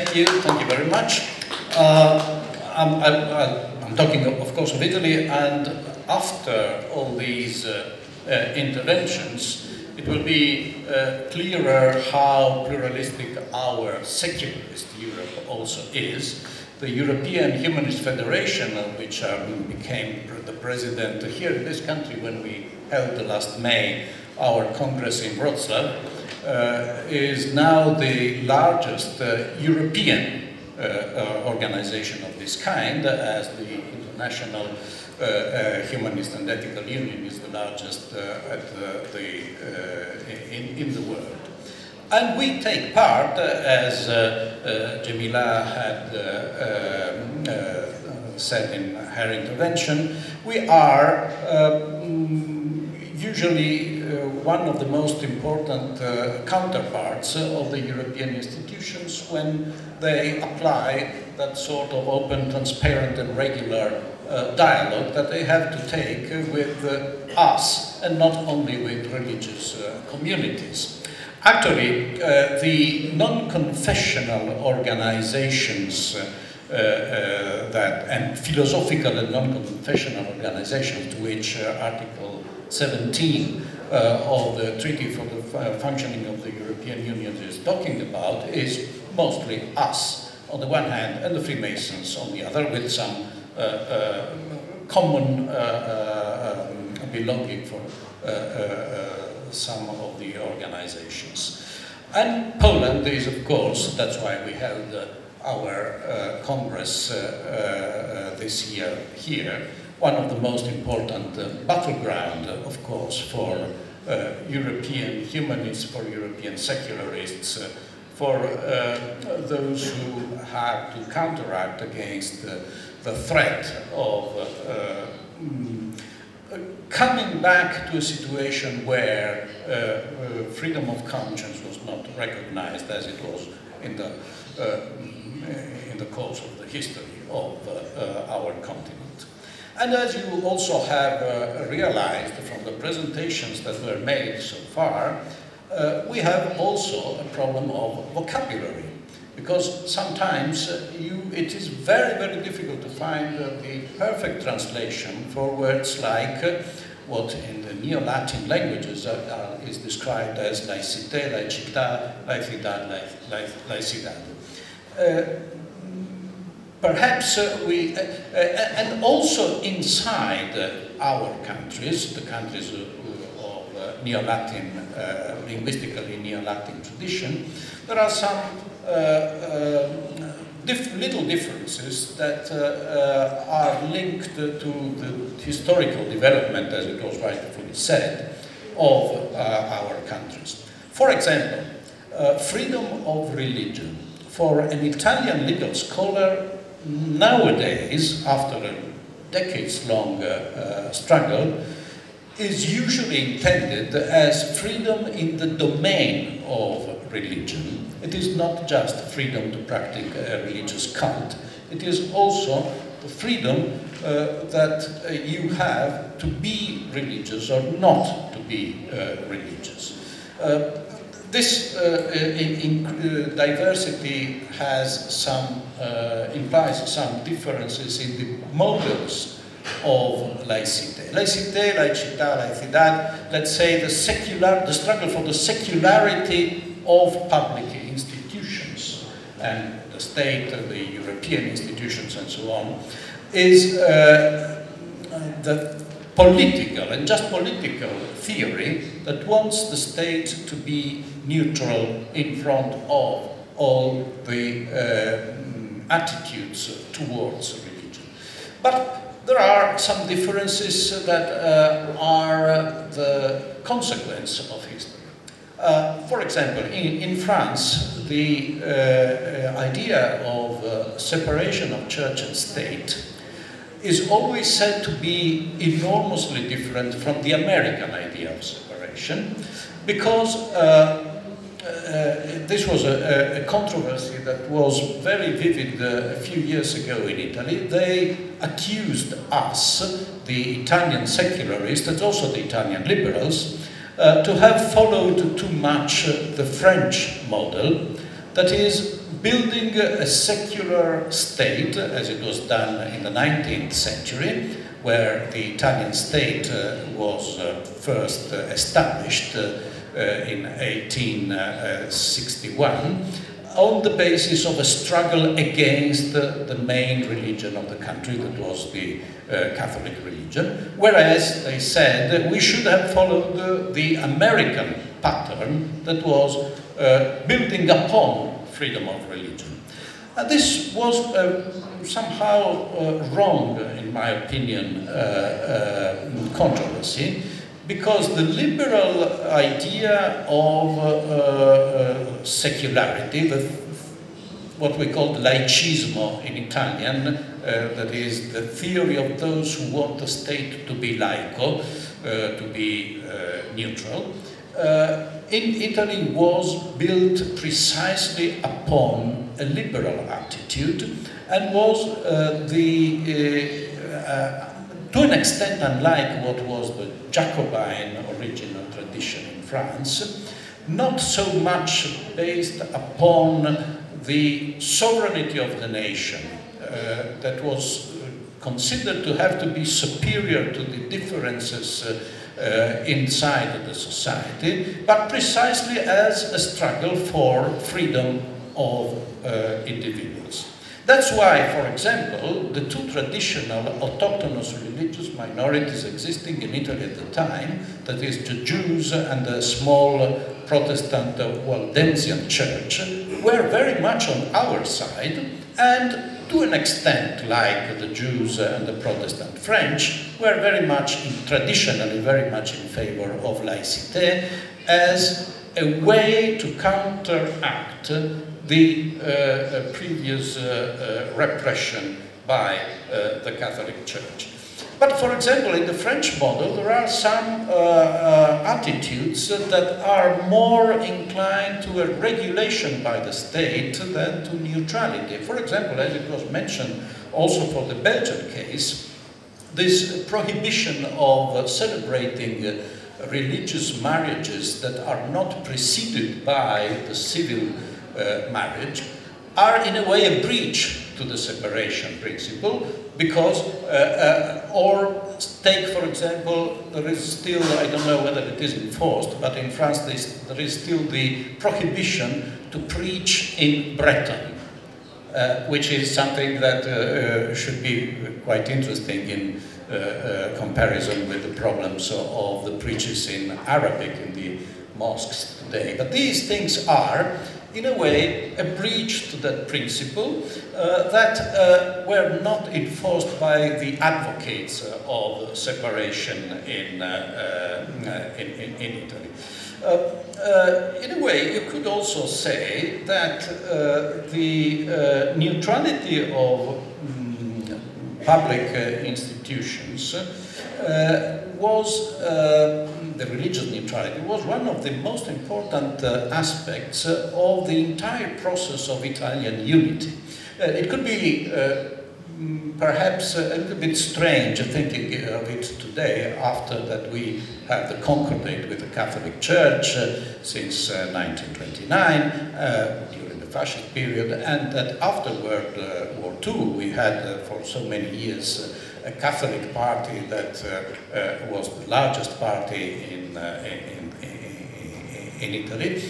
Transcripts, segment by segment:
Thank you very much. I'm talking, of course, of Italy, and after all these interventions, it will be clearer how pluralistic our secularist Europe also is. The European Humanist Federation, of which I became the president here in this country when we held last May our Congress in Wrocław, is now the largest European organization of this kind, as the International Humanist and Ethical Union is the largest in the world. And we take part, as Jamila had said in her intervention, we are usually one of the most important counterparts of the European institutions when they apply that sort of open, transparent and regular dialogue that they have to take with us and not only with religious communities. Actually, the non-confessional organizations and philosophical and non-confessional organizations to which Article 17 of the Treaty for the Functioning of the European Union is talking about is mostly us on the one hand and the Freemasons on the other, with some common belonging for some of the organizations. And Poland is, of course, that's why we held our Congress this year here, one of the most important battleground, of course, for European humanists, for European secularists, for those who have to counteract against the threat of coming back to a situation where freedom of conscience was not recognized as it was in the course of the history of our continent. And as you also have realized from the presentations that were made so far, we have also a problem of vocabulary, because sometimes it is very, very difficult to find the perfect translation for words like what in the Neo-Latin languages is described as laicité, laicità, laicidad, laicidad. Perhaps and also inside our countries, the countries of Neo-Latin, linguistically Neo-Latin tradition, there are some little differences that are linked to the historical development, as it was rightfully said, of our countries. For example, freedom of religion. For an Italian legal scholar, nowadays, after a decades-long struggle, is usually intended as freedom in the domain of religion. It is not just freedom to practice a religious cult. It is also the freedom that you have to be religious or not to be religious. This diversity has some, implies some differences in the models of laicité. Laicité, laicità, laicidad, let's say the struggle for the secularity of public institutions and the state, the European institutions and so on, is the political and just political theory that wants the state to be neutral in front of all the attitudes towards religion. But there are some differences that are the consequence of history. For example, in France, the idea of separation of church and state is always said to be enormously different from the American idea of separation, because this was a controversy that was very vivid a few years ago in Italy. They accused us, the Italian secularists, and also the Italian liberals, to have followed too much the French model that is, building a secular state, as it was done in the 19th century, where the Italian state was first established in 1861, on the basis of a struggle against the main religion of the country, that was the Catholic religion, whereas they said we should have followed the American pattern that was building upon freedom of religion. This was somehow wrong, in my opinion, controversy, because the liberal idea of secularity, what we call laicismo in Italian, that is the theory of those who want the state to be laico, to be neutral, in Italy was built precisely upon a liberal attitude and was to an extent unlike what was the Jacobin original tradition in France, not so much based upon the sovereignty of the nation that was considered to have to be superior to the differences inside the society, but precisely as a struggle for freedom of individuals. That's why, for example, the two traditional autochthonous religious minorities existing in Italy at the time, that is the Jews and the small Protestant Waldensian church, were very much on our side, and to an extent, like the Jews and the Protestant French, were very much, traditionally very much in favor of laïcité as a way to counteract the previous repression by the Catholic Church. But for example, in the French model, there are some attitudes that are more inclined to a regulation by the state than to neutrality. For example, as it was mentioned also for the Belgian case, this prohibition of celebrating religious marriages that are not preceded by the civil marriage are in a way a breach to the separation principle, because, or take for example, there is still, I don't know whether it is enforced, but in France there is still the prohibition to preach in Breton, which is something that should be quite interesting in comparison with the problems of the preachers in Arabic in the mosques today. But these things are, in a way, a breach to that principle that were not enforced by the advocates of separation in Italy. In a way, you could also say that the neutrality of public institutions was, the religious neutrality was one of the most important aspects of the entire process of Italian unity. It could be perhaps a little bit strange thinking of it today, after that we have the concordate with the Catholic Church since 1929, during the fascist period, and that after World War II we had for so many years a Catholic party that was the largest party in Italy.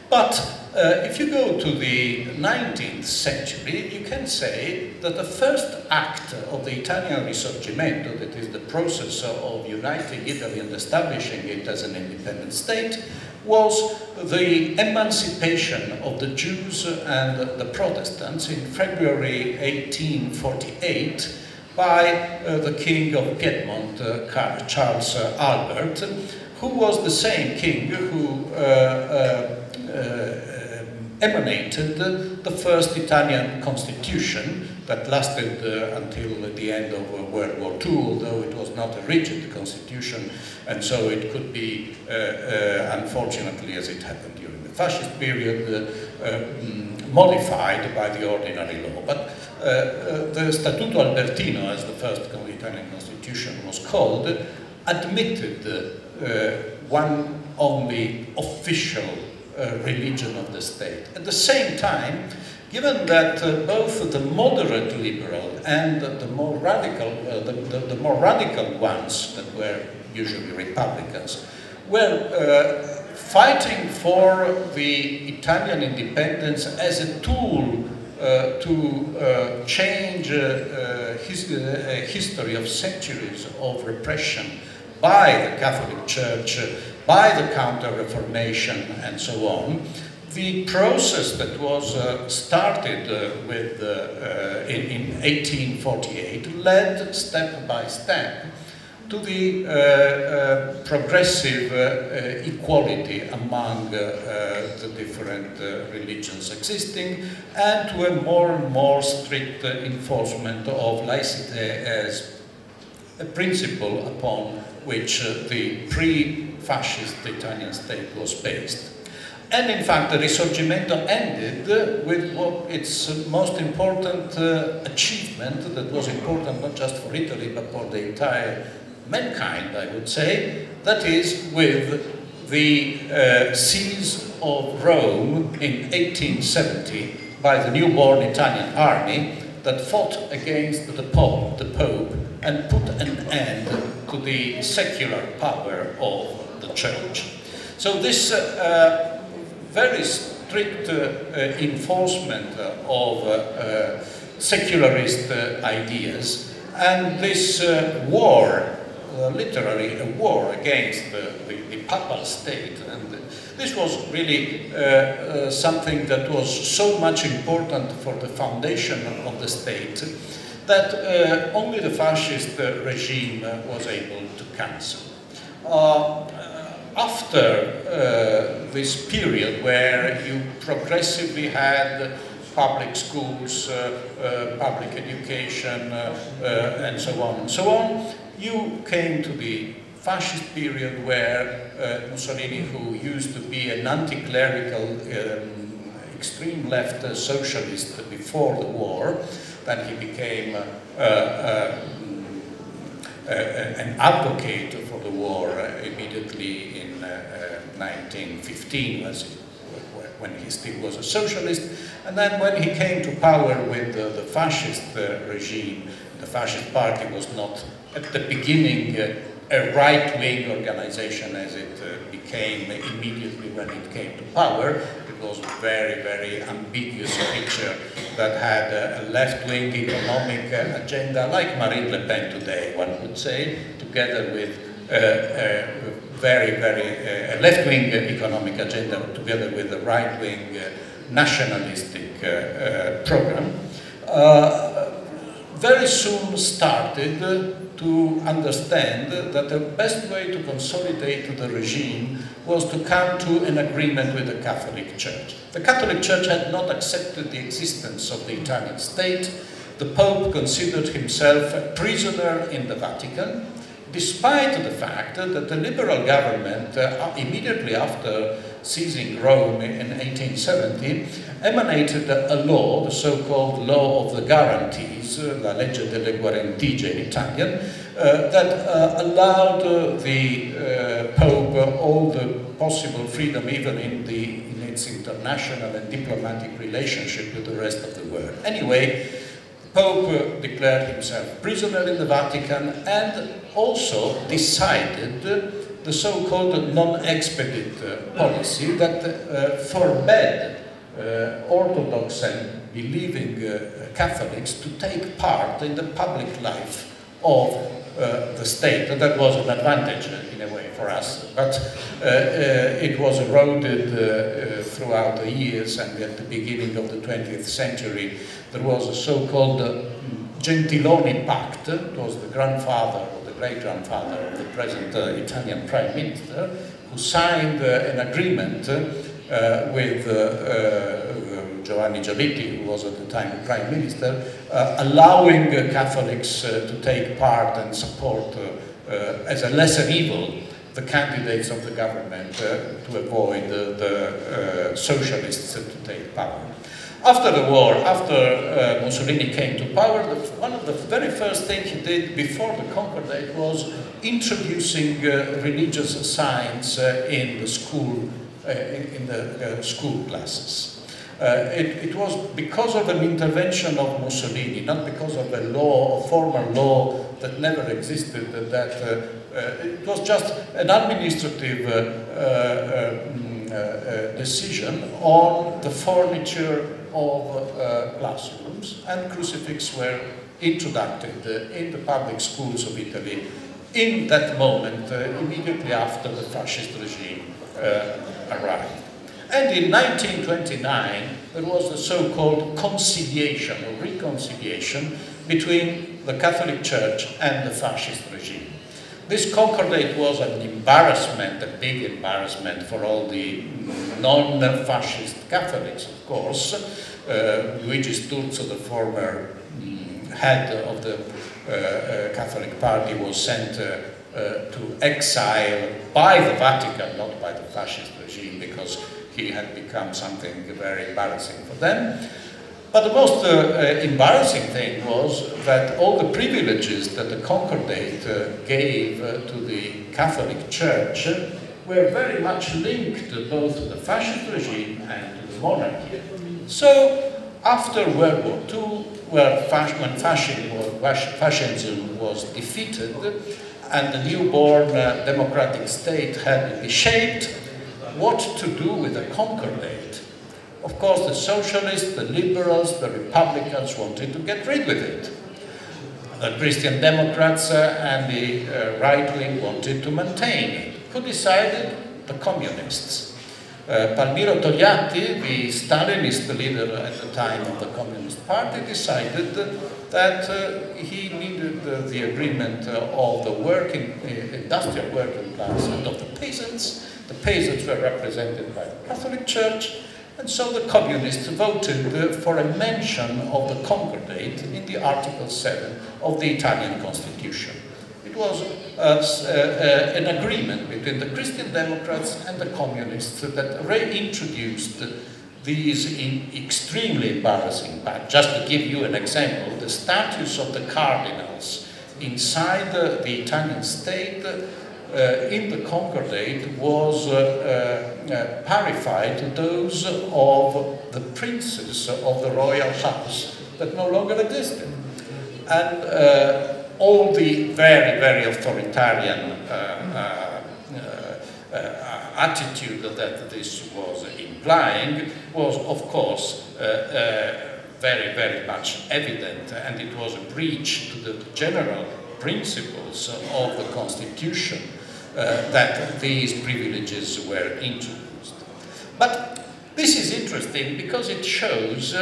But if you go to the 19th century, you can say that the first act of the Italian Risorgimento, that is the process of uniting Italy and establishing it as an independent state, was the emancipation of the Jews and the Protestants in February 1848 by the King of Piedmont, Charles Albert, who was the same king who emanated the first Italian constitution that lasted until the end of World War II, although it was not a rigid constitution, and so it could be, unfortunately, as it happened during the fascist period, modified by the ordinary law. But the Statuto Albertino, as the first Italian constitution was called, admitted one only official religion of the state. At the same time, given that both the moderate liberal and the more radical, the more radical ones that were usually Republicans, were fighting for the Italian independence as a tool to change a history of centuries of repression by the Catholic Church, by the Counter-Reformation, and so on. The process that was started in 1848 led step by step to the progressive equality among the different religions existing, and to a more and more strict enforcement of laicite as a principle upon which the pre-fascist Italian state was based. And in fact, the Risorgimento ended with what its most important achievement, that was important not just for Italy but for the entire mankind, I would say, that is with the seize of Rome in 1870 by the newborn Italian army that fought against the Pope, and put an end to the secular power of the Church. So this very strict enforcement of secularist ideas, and this war, literally a war against the papal state, and this was really something that was so much important for the foundation of the state that only the fascist regime was able to cancel. After this period where you progressively had public schools, public education, and so on, you came to the fascist period where Mussolini, who used to be an anti-clerical, extreme left socialist before the war, then he became an advocate for the war immediately in 1915, when he still was a socialist. And then when he came to power with the fascist regime, the fascist party was not at the beginning a right-wing organization as it became immediately when it came to power. It was a very, very ambiguous picture that had a left-wing economic agenda, like Marine Le Pen today, one would say, together with a very left-wing economic agenda, together with a right-wing nationalistic program. Very soon started to understand that the best way to consolidate the regime was to come to an agreement with the Catholic Church. The Catholic Church had not accepted the existence of the Italian state. The Pope considered himself a prisoner in the Vatican, despite the fact that the liberal government, immediately after seizing Rome in 1870, emanated a law, the so-called law of the guarantees, la legge delle guarentigie in Italian, that allowed the Pope all the possible freedom, even in its international and diplomatic relationship with the rest of the world. Anyway, Pope declared himself prisoner in the Vatican and also decided the so-called non-expedit policy that forbade Orthodox and believing Catholics to take part in the public life of the state. That was an advantage in a way for us, but it was eroded throughout the years, and at the beginning of the 20th century there was a so-called Gentiloni Pact. It was the grandfather or the great-grandfather of the present Italian Prime Minister, who signed an agreement with Giovanni Giolitti, who was at the time the Prime Minister, allowing Catholics to take part and support as a lesser evil the candidates of the government to avoid the socialists to take power. After the war, after Mussolini came to power, one of the very first things he did before the Concordat was introducing religious science in the school in the school classes. It was because of an intervention of Mussolini, not because of a law, a formal law that never existed, that it was just an administrative decision on the furniture of classrooms, and crucifixes were introduced in the public schools of Italy in that moment, immediately after the fascist regime arrived. And in 1929, there was the so-called conciliation or reconciliation between the Catholic Church and the fascist regime. This concordate was an embarrassment, a big embarrassment for all the non-fascist Catholics, of course. Luigi Sturzo, the former head of the Catholic Party, was sent to exile by the Vatican, not by the fascist regime, because he had become something very embarrassing for them. But the most embarrassing thing was that all the privileges that the Concordate gave to the Catholic Church were very much linked both to the fascist regime and to the monarchy. So, after World War II, when fascism was defeated and the newborn democratic state had to be shaped, what to do with the Concordate? Of course, the socialists, the liberals, the republicans wanted to get rid of it. The Christian Democrats and the right wing wanted to maintain it. Who decided? The communists. Palmiro Togliatti, the Stalinist leader at the time of the Communist Party, decided that he needed the agreement of the industrial working class and of the peasants. The peasants were represented by the Catholic Church, and so the communists voted for a mention of the Concordate in the Article 7 of the Italian Constitution. It was an agreement between the Christian Democrats and the communists that reintroduced these extremely embarrassing, but just to give you an example, the status of the cardinals inside the Italian state in the Concordate was parified to those of the princes of the royal house that no longer existed. And all the very, very authoritarian attitude that this was implying was, of course, very, very much evident, and it was a breach to the general principles of the Constitution that these privileges were introduced. But this is interesting because it shows,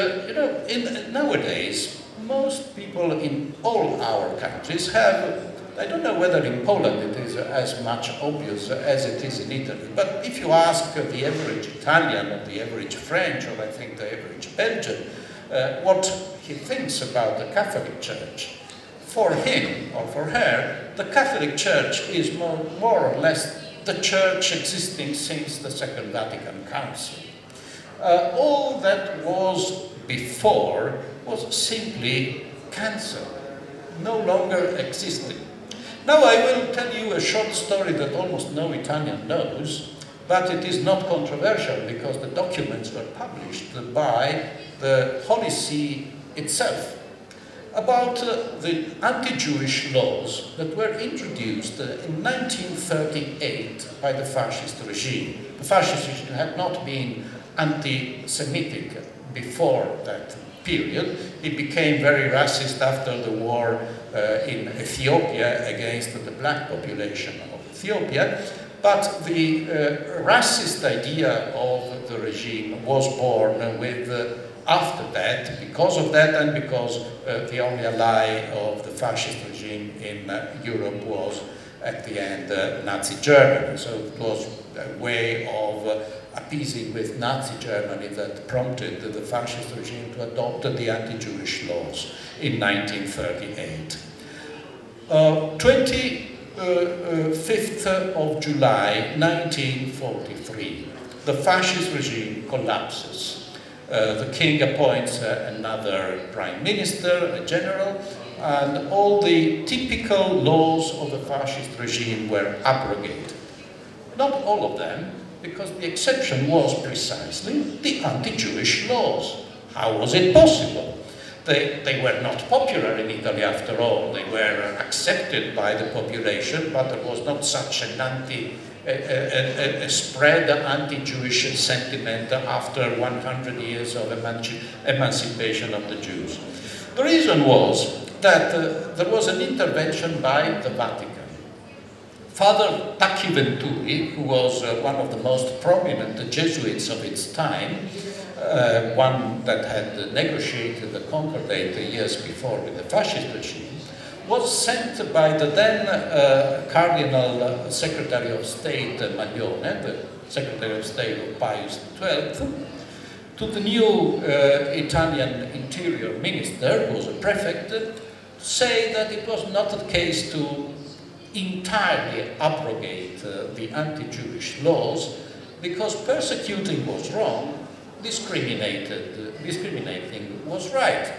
nowadays, most people in all our countries have, I don't know whether in Poland it is as much obvious as it is in Italy, but if you ask the average Italian or the average French or I think the average Belgian what he thinks about the Catholic Church, for him or for her, the Catholic Church is more or less the church existing since the Second Vatican Council. All that was before was simply cancelled, no longer existed. Now I will tell you a short story that almost no Italian knows, but it is not controversial because the documents were published by the Holy See itself, about the anti-Jewish laws that were introduced in 1938 by the fascist regime. The fascist regime had not been anti-Semitic before that period. It became very racist after the war in Ethiopia against the black population of Ethiopia, but the racist idea of the regime was born with after that, because of that and because the only ally of the fascist regime in Europe was at the end Nazi Germany. So it was a way of appeasing with Nazi Germany that prompted the fascist regime to adopt the anti-Jewish laws in 1938. 25th of July 1943, the fascist regime collapses. The king appoints another prime minister, a general, and all the typical laws of the fascist regime were abrogated. Not all of them, because the exception was precisely the anti-Jewish laws. How was it possible? They were not popular in Italy after all. They were accepted by the population, but there was not such an spread anti-Jewish sentiment after 100 years of emancipation of the Jews. The reason was that there was an intervention by the Vatican. Father Tacciventuri, who was one of the most prominent Jesuits of its time, one that had negotiated the Concordat years before with the fascist regime, was sent by the then Cardinal Secretary of State Maglione, the Secretary of State of Pius XII, to the new Italian Interior Minister, who was a prefect, to say that it was not the case to entirely abrogate the anti-Jewish laws, because persecuting was wrong, discriminating was right.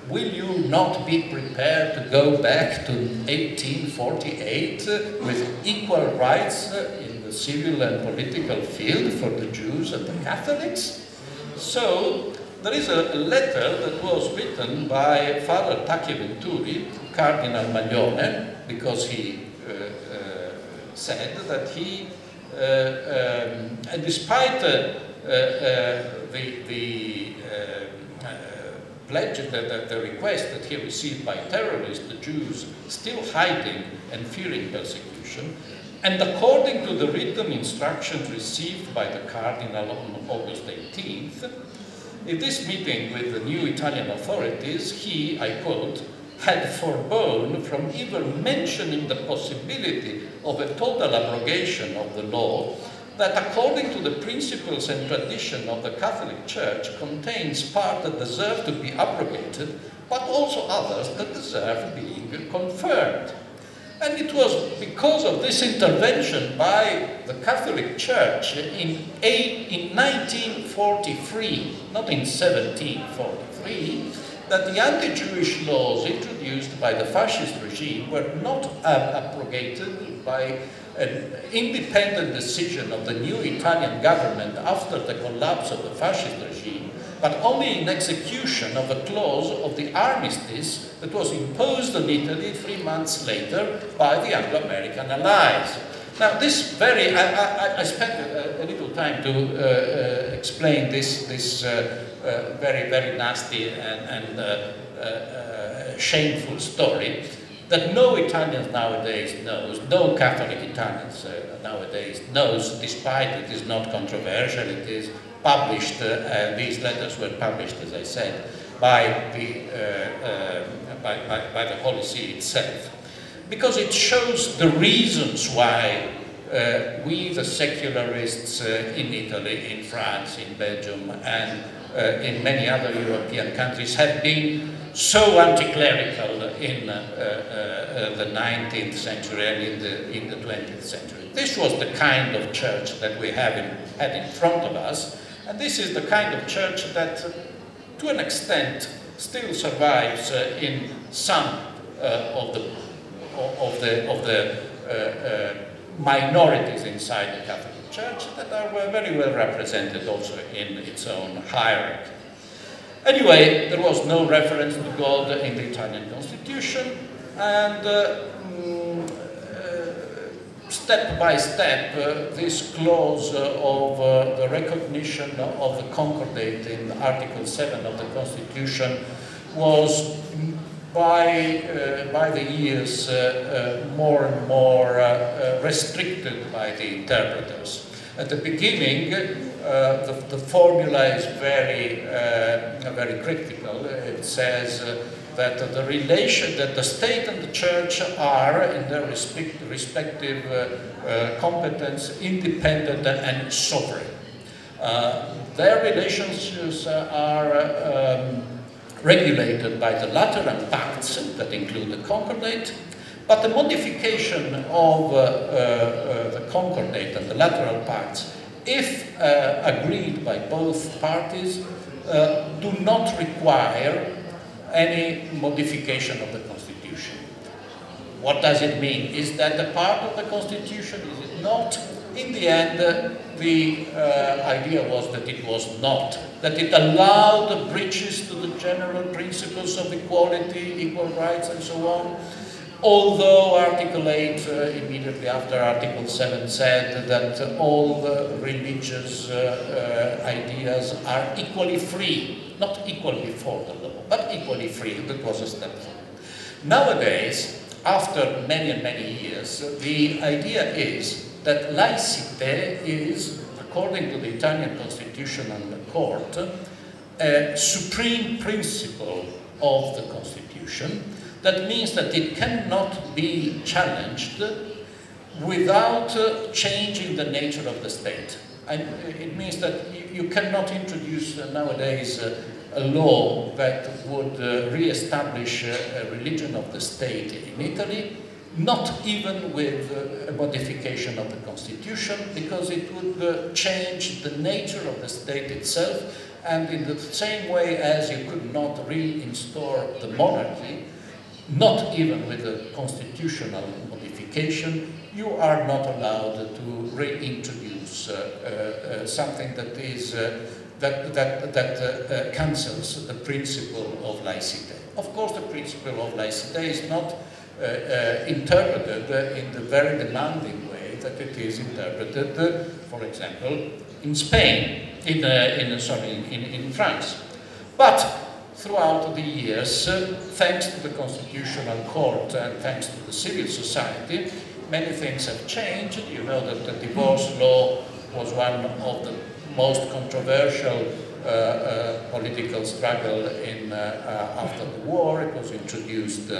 Will you not be prepared to go back to 1848 with equal rights in the civil and political field for the Jews and the Catholics? So there is a letter that was written by Father Tacciventuri to Cardinal Maglione, because he said that he, and despite the pledge, the request that he received by terrorists, the Jews still hiding and fearing persecution, and according to the written instructions received by the Cardinal on August 18th, in this meeting with the new Italian authorities, he, I quote, had forbore from even mentioning the possibility of a total abrogation of the law that, according to the principles and tradition of the Catholic Church, contains part that deserve to be abrogated, but also others that deserve being confirmed. And it was because of this intervention by the Catholic Church in 1943, not in 1743, that the anti-Jewish laws introduced by the fascist regime were not abrogated by an independent decision of the new Italian government after the collapse of the fascist regime, but only in execution of a clause of the armistice that was imposed on Italy 3 months later by the Anglo-American allies. Now, this very, I spent a little time to explain this very, very nasty and shameful story that no Italians nowadays knows, no Catholic Italians nowadays knows, despite it is not controversial, it is published, these letters were published, as I said, by the Holy See itself. Because it shows the reasons why we, the secularists in Italy, in France, in Belgium, and in many other European countries have been so anti-clerical in the 19th century and in the 20th century. This was the kind of church that we had in front of us, and this is the kind of church that, to an extent, still survives in some of the minorities inside the Catholic Church that are very well represented also in its own hierarchy. Anyway, there was no reference to God in the Italian Constitution, and step by step, this clause of the recognition of the Concordat in Article 7 of the Constitution was by the years more and more restricted by the interpreters. At the beginning, the formula is very critical. It says that the relation that the state and the church are, in their respective competence, independent and sovereign. Their relationships are regulated by the Lateran Pacts that include the Concordat, but the modification of the Concordat and the Lateran Pacts, if agreed by both parties, do not require any modification of the Constitution. What does it mean? Is that a part of the Constitution? Is it not? In the end, the idea was that it was not, that it allowed breaches to the general principles of equality, equal rights, and so on. Although Article 8, immediately after Article 7, said that all the religious ideas are equally free, not equally before the law, but equally free. That was a step forward. Nowadays, after many and many years, the idea is that laicite is, according to the Italian Constitutional Court, a supreme principle of the Constitution. That means that it cannot be challenged without changing the nature of the state. And it means that you cannot introduce nowadays a law that would re-establish a religion of the state in Italy, not even with a modification of the constitution, because it would change the nature of the state itself, and in the same way as you could not reinstore the monarchy, not even with a constitutional modification, you are not allowed to reintroduce something that is that cancels the principle of laicite. Of course, the principle of laicite is not interpreted in the very demanding way that it is interpreted, for example, in Spain, in France. But throughout the years, thanks to the Constitutional Court and thanks to the civil society, many things have changed. You know that the divorce law was one of the most controversial political struggle after the war. It was introduced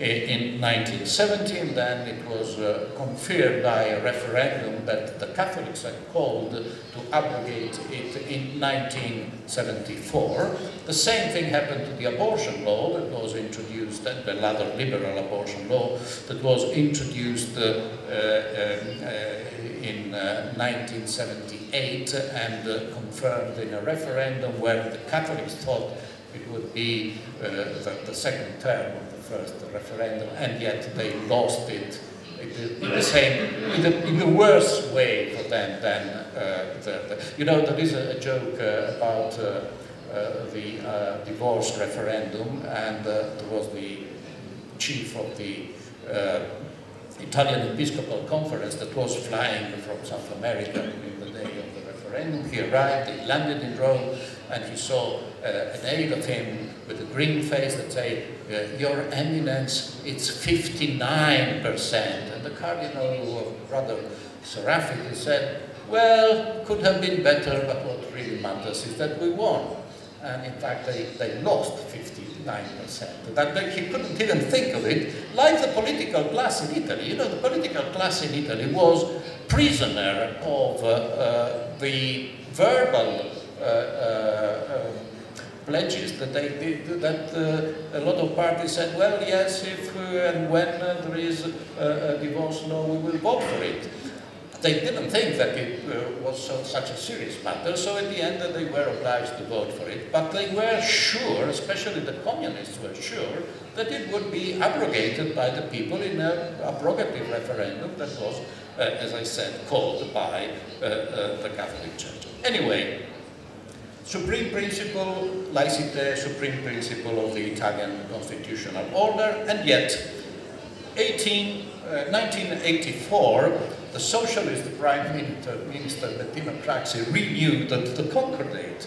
in 1970, and then it was confirmed by a referendum that the Catholics had called to abrogate it in 1974. The same thing happened to the abortion law that was introduced, and the rather liberal abortion law that was introduced in 1978 and confirmed in a referendum where the Catholics thought it would be the second term of the first referendum, and yet they lost it in the worst way for them than you know, there is a joke about the divorce referendum, and there was the chief of the Italian Episcopal Conference that was flying from South America in the day of the referendum. He arrived, he landed in Rome, and he saw an aide of him with a green face that said, "Your Eminence, it's 59%. And the Cardinal, who was rather seraphic, he said, "Well, could have been better, but what really matters is that we won." And in fact, they lost 59%. That he couldn't even think of it, like the political class in Italy. You know, the political class in Italy was prisoner of the verbal pledges that they did, that a lot of parties said, well, yes, if and when there is a divorce law, we will vote for it. They didn't think that it was such a serious matter, so in the end they were obliged to vote for it. But they were sure, especially the communists were sure, that it would be abrogated by the people in an abrogative referendum that was, as I said, called by the Catholic Church. Anyway, supreme principle, laicite, supreme principle of the Italian constitutional order, and yet 1984, the socialist prime minister Bettino Craxi renewed the Concordat.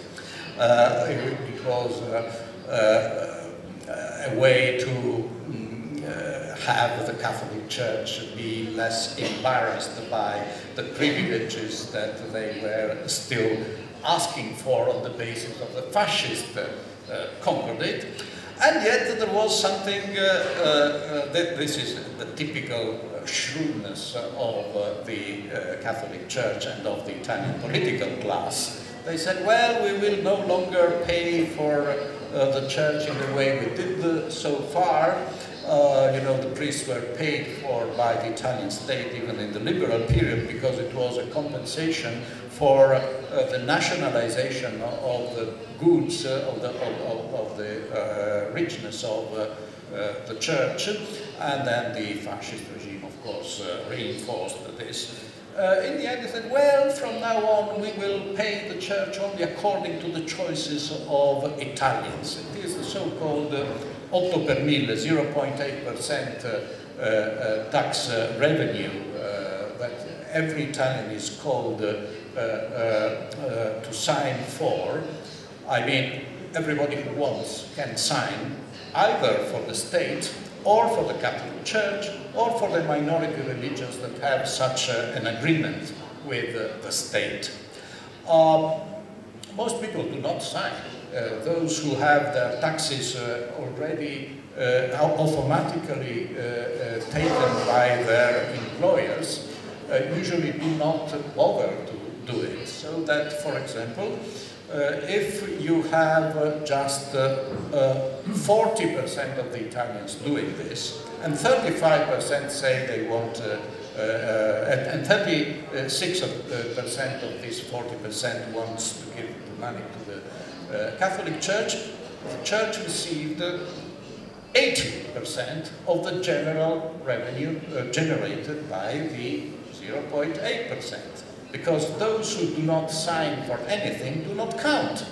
It was a way to have the Catholic Church be less embarrassed by the privileges that they were still asking for on the basis of the fascist Concordat. And yet there was something, this is the typical shrewdness of the Catholic Church and of the Italian political class. They said, well, we will no longer pay for the church in the way we did so far. You know, the priests were paid for by the Italian state even in the liberal period because it was a compensation for the nationalization of the goods, of the richness of the church, and then the fascist regime, of course, reinforced this. in the end they said, well, from now on we will pay the church only according to the choices of Italians. It is the so-called 8 per mille, 0.8% tax revenue that every Italian is called to sign for. I mean, everybody who wants can sign either for the state or for the Catholic Church or for the minority religions that have such an agreement with the state. Most people do not sign. Those who have their taxes already automatically taken by their employers usually do not bother to do it. So that, for example, if you have just 40% of the Italians doing this, and 35% say they want, and 36% of this 40% wants to give the money to the Catholic Church, the Church received 80% of the general revenue generated by the 0.8%. Because those who do not sign for anything do not count.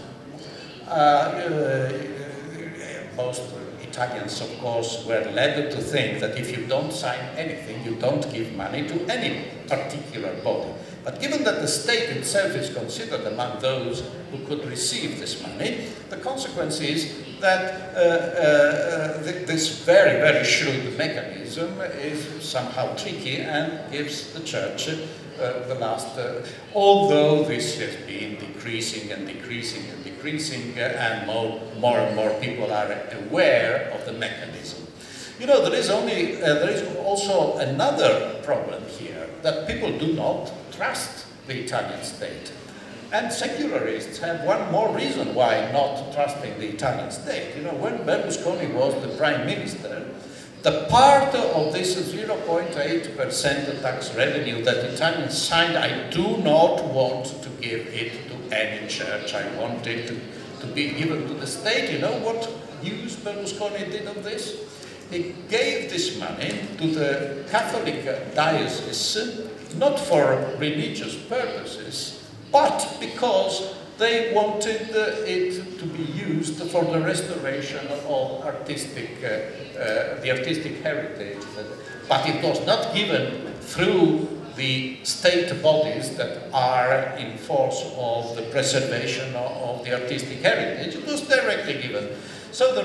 Most Italians, of course, were led to think that if you don't sign anything, you don't give money to any particular body. But given that the state itself is considered among those who could receive this money, the consequence is that this very, very shrewd mechanism is somehow tricky and gives the church the last, although this has been decreasing and decreasing and decreasing, and more and more people are aware of the mechanism. You know, there is also another problem here, that people do not trust the Italian state. And secularists have one more reason why not trusting the Italian state. You know, when Berlusconi was the prime minister, the part of this 0.8% tax revenue that Italians signed, I do not want to give it to any church. I want it to be given to the state. You know what use Berlusconi did of this? He gave this money to the Catholic diocese, not for religious purposes, but because they wanted it to be used for the restoration of the artistic heritage. But it was not given through the state bodies that are in force of the preservation of the artistic heritage. It was directly given. So the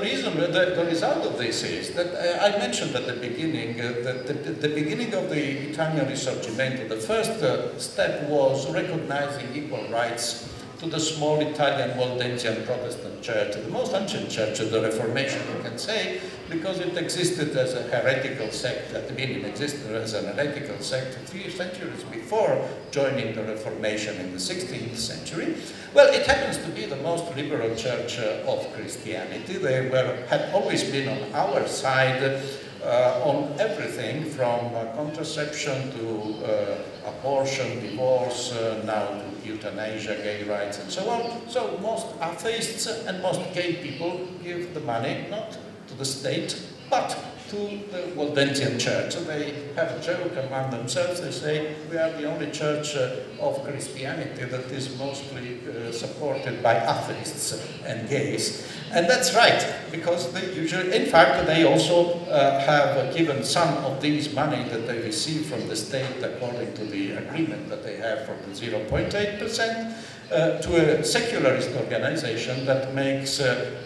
result of this is that I mentioned at the beginning that the beginning of the Italian Risorgimento, the first step was recognizing equal rights to the small Italian Waldensian Protestant church, the most ancient church of the Reformation, you can say, because it existed as a heretical sect, at the beginning existed as an heretical sect 3 centuries before joining the Reformation in the 16th century. Well, it happens to be the most liberal church of Christianity. They had always been on our side on everything from contraception to abortion, divorce, now to euthanasia, gay rights, and so on. So most atheists and most gay people give the money not to the state, but to the Waldensian church. So they have a joke among themselves. They say, we are the only church of Christianity that is mostly supported by atheists and gays. And that's right, because they usually, in fact, they also have given some of these money that they receive from the state according to the agreement that they have for the 0.8%, to a secularist organization that makes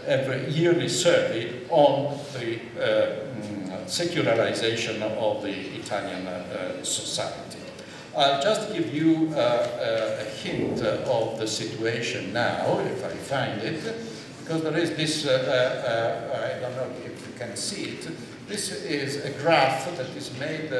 every yearly survey on the secularization of the Italian society. I'll just give you a hint of the situation now, if I find it, because there is this, I don't know if you can see it, this is a graph that is made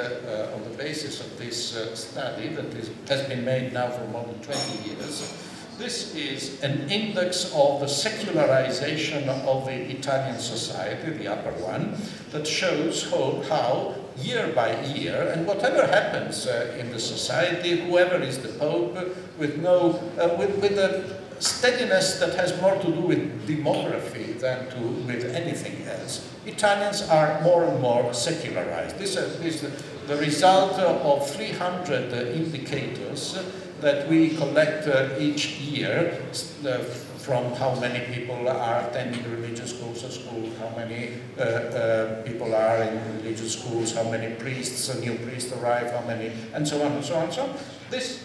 on the basis of this study that has been made now for more than 20 years. This is an index of the secularization of the Italian society, the upper one, that shows how year by year, and whatever happens in the society, whoever is the Pope, with steadiness that has more to do with demography than with anything else. Italians are more and more secularized. This is the result of 300 indicators that we collect each year, from how many people are attending religious schools at school, how many people are in religious schools, how many priests, new priests arrive, how many, and so on and so on and so on. This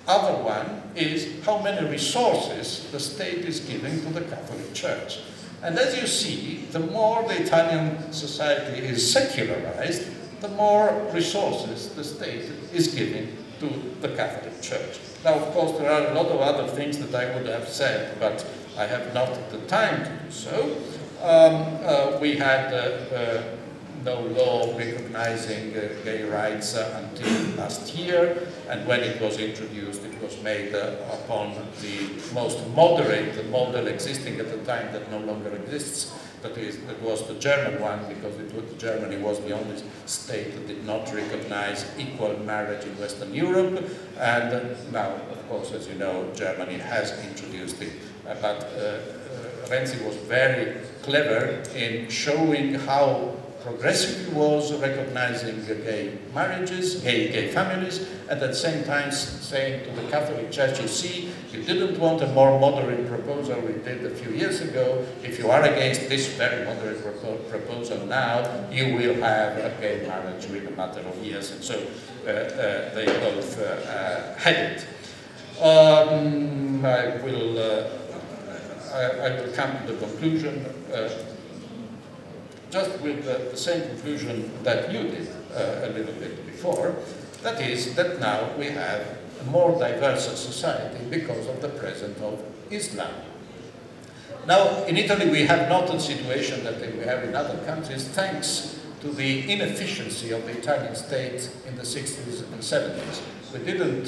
other one is how many resources the state is giving to the Catholic Church. And as you see, the more the Italian society is secularized, the more resources the state is giving to the Catholic Church. Now, of course, there are a lot of other things that I would have said, but I have not the time to do so. We had no law recognizing gay rights until last year, and when it was introduced, it was made upon the most moderate model existing at the time that no longer exists. That was the German one, because Germany was the only state that did not recognize equal marriage in Western Europe, and now, of course, as you know, Germany has introduced it. But Renzi was very clever in showing how progressive he was recognizing gay marriages, gay families, and at the same time saying to the Catholic Church, you see, you didn't want a more moderate proposal we did a few years ago. If you are against this very moderate proposal now, you will have a gay marriage within a matter of years. And so they both had it. I will come to the conclusion just with the same conclusion that you did a little bit before. That is that now we have a more diverse society because of the presence of Islam. Now, in Italy, we have not the situation that we have in other countries, thanks to the inefficiency of the Italian state in the 60s and 70s. We didn't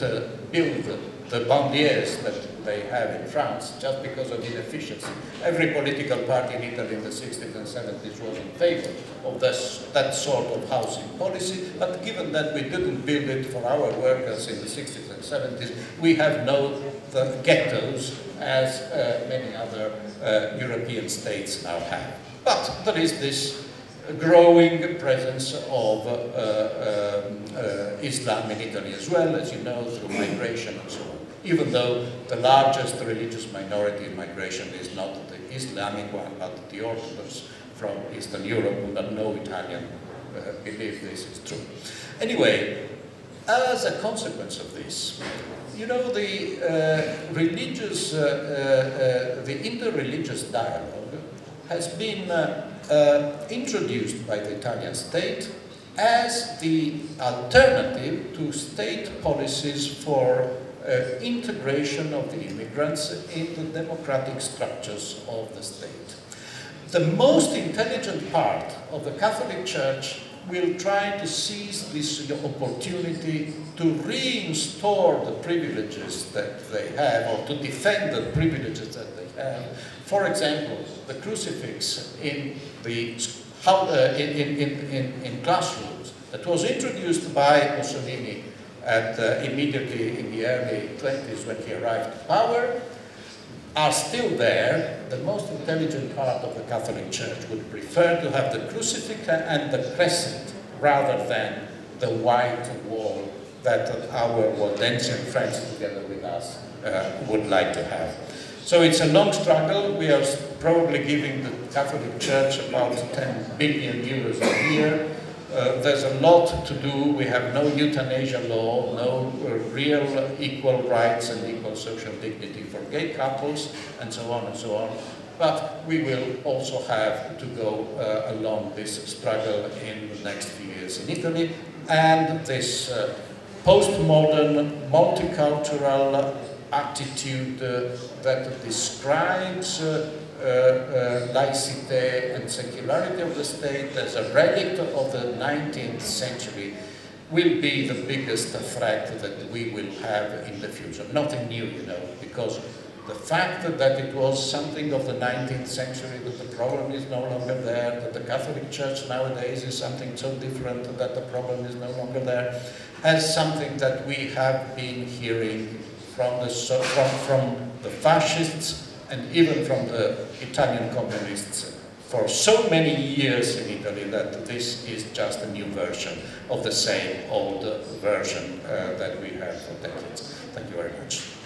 build the banlieues that they have in France just because of inefficiency. Every political party in Italy in the 60s and 70s was in favor of that sort of housing policy, but given that we didn't build it for our workers in the 60s and 70s, we have no ghettos as many other European states now have. But there is this growing presence of Islam in Italy as well, as you know, through migration and so on. Even though the largest religious minority in migration is not the Islamic one, but the Orthodox from Eastern Europe, who don't know Italian, believe this is true. Anyway, as a consequence of this, you know, the interreligious dialogue has been introduced by the Italian state as the alternative to state policies for integration of the immigrants in the democratic structures of the state. The most intelligent part of the Catholic Church will try to seize this opportunity to reinstore the privileges that they have, or to defend the privileges that they have. For example, the crucifix in classrooms that was introduced by Mussolini immediately in the early 20s when he arrived to power, are still there. The most intelligent part of the Catholic Church would prefer to have the crucifix and the crescent rather than the white wall that our Waldensian friends together with us would like to have. So it's a long struggle. We are probably giving the Catholic Church about 10 billion euros a year. There's a lot to do. We have no euthanasia law, no real equal rights and equal social dignity for gay couples, and so on and so on. But we will also have to go along this struggle in the next few years in Italy. And this postmodern, multicultural attitude that describes laicite and secularity of the state as a relic of the 19th century will be the biggest threat that we will have in the future. Nothing new, you know, because the fact that it was something of the 19th century, that the problem is no longer there, that the Catholic Church nowadays is something so different that the problem is no longer there, as something that we have been hearing from the fascists and even from the Italian communists for so many years in Italy that this is just a new version of the same old version that we had for decades. Thank you very much.